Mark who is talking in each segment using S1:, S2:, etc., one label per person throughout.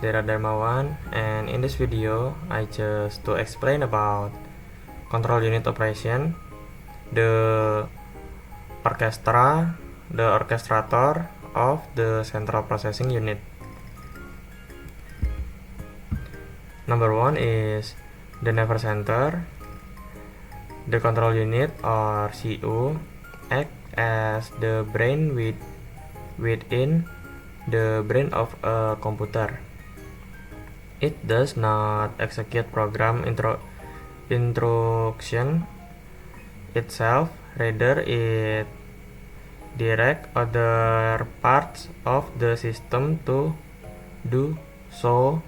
S1: Dera Darmawan, and in this video I just to explain about control unit operation, the orchestrator of the central processing unit. Number one is the nerve center. The control unit or CU act as the brain within the brain of a computer. It does not execute program instruction itself, rather it directs other parts of the system to do so.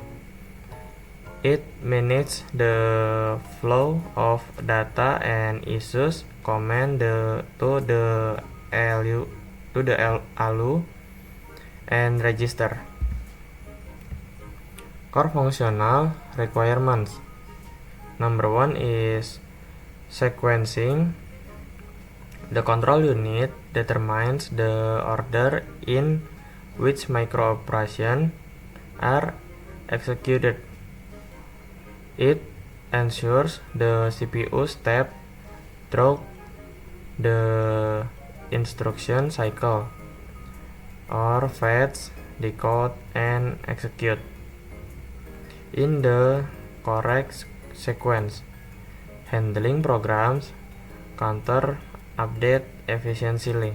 S1: It manages the flow of data and issues command to the ALU and register. Core functional requirements. Number one is sequencing. The control unit determines the order in which microoperations are executed. It ensures the CPU step through the instruction cycle or fetch, decode, and execute in the correct sequence, handling programs counter update efficiently.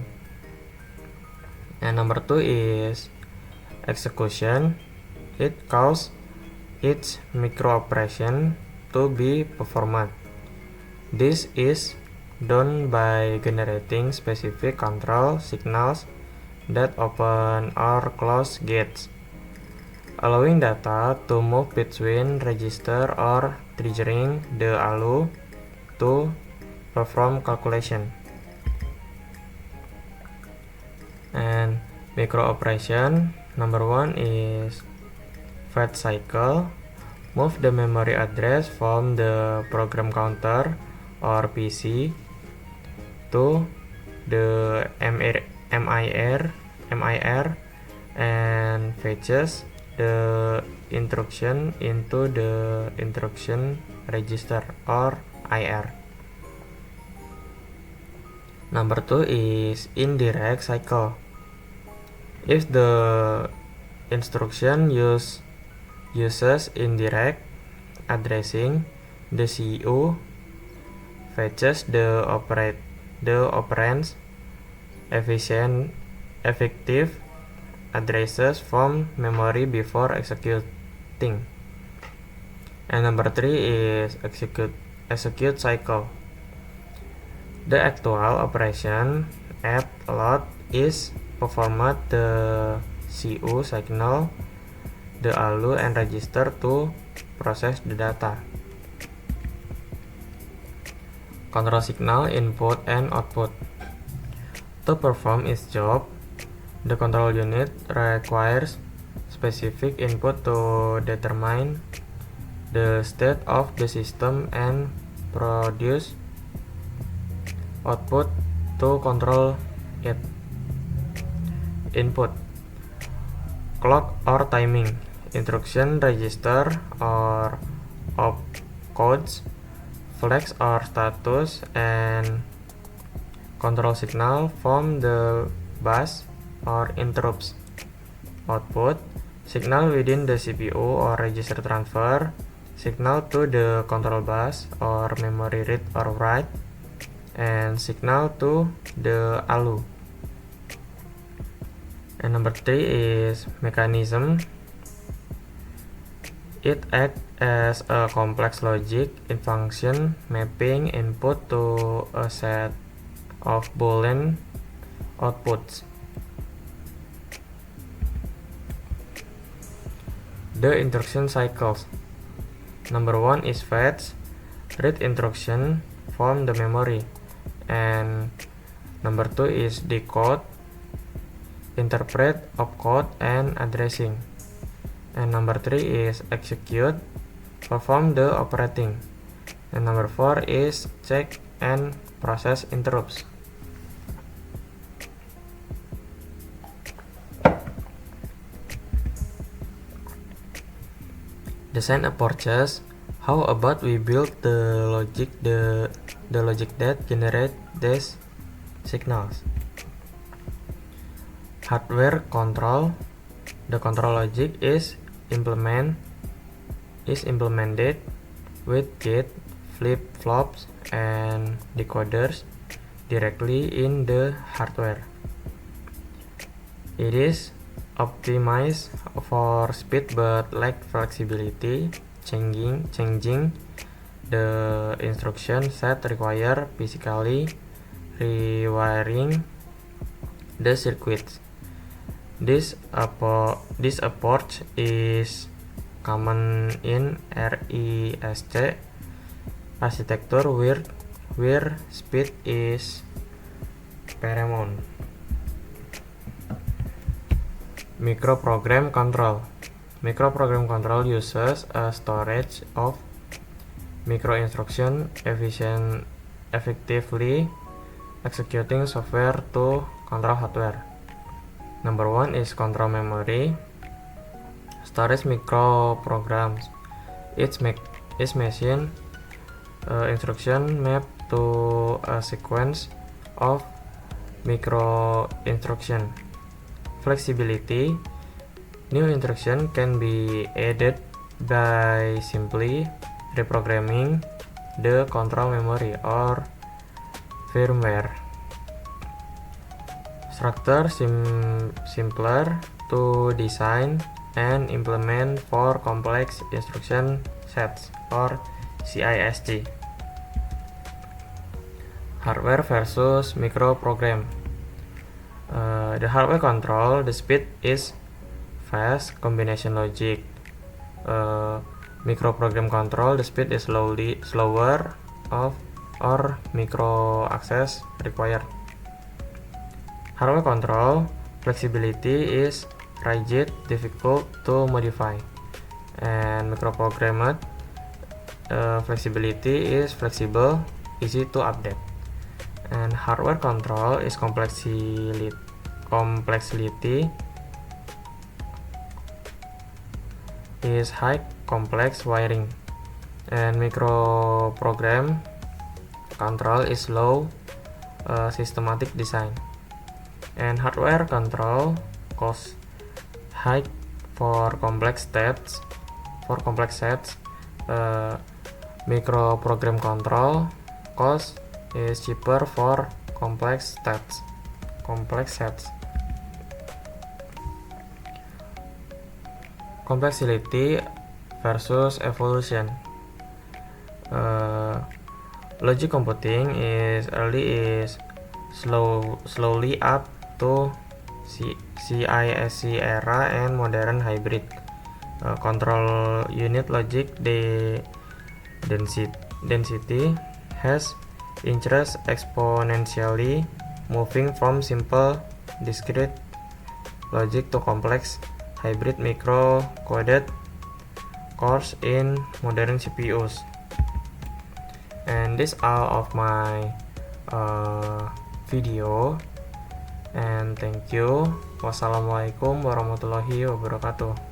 S1: And number two is execution. It causes each microoperation to be performed. This is done by generating specific control signals that open or close gates, allowing data to move between register or triggering the ALU to perform calculation. And microoperation, number one is fetch cycle. Move the memory address from the program counter or PC to the MIR and fetches the instruction into the instruction register or IR. Number two is indirect cycle. If the instruction uses indirect addressing, the CU fetches the operands effective addresses from memory before executing. And number three is execute cycle. The actual operation at load is performed. The CU signal the ALU and register to process the data. Control signal input and output. To perform its job, the control unit requires specific input to determine the state of the system and produce output to control it. Input: clock or timing, instruction register or opcodes, flags or status, and control signal from the bus or interrupts. Output: signal within the CPU or register transfer, signal to the control bus or memory read or write, and signal to the ALU. And number three is mechanism. It acts as a complex logic in function mapping input to a set of Boolean outputs. The instruction cycles. Number one is fetch, read instruction from the memory, and number two is decode, interpret, opcode, and addressing. And number three is execute, perform the operating. And number four is check and process interrupts. design approaches. How about we build the logic that generate these signals? Hardware control. The control logic is implemented with gate, flip-flops, and decoders directly in the hardware. It is optimized for speed but lack flexibility. Changing the instruction set require physically rewiring the circuits. This approach is common in RISC architecture where speed is paramount. Microprogram control. Microprogram control uses a storage of micro-instruction effectively executing software to control hardware. Number 1 is control memory. Storage microprograms. Each machine instruction mapped to a sequence of micro instruction. Flexibility. New instruction can be added by simply reprogramming the control memory or firmware. Structure simpler to design and implement for complex instruction sets or CISC. Hardware versus microprogram. The hardware control the speed is fast combination logic. Microprogram control the speed is slower or micro access required. Hardware control flexibility is rigid, difficult to modify, and microprogrammed flexibility is flexible, easy to update. And hardware control is complexity is high complex wiring, and microprogram control is low systematic design. And hardware control costs high for complex sets. Microprogram control cost is cheaper for complex sets. Complexity versus evolution. Logic computing is slowly up to CISC era and modern hybrid. Control unit logic density has increased exponentially, moving from simple discrete logic to complex hybrid micro-coded cores in modern CPUs. And this all of my video, and thank you. Wassalamualaikum warahmatullahi wabarakatuh.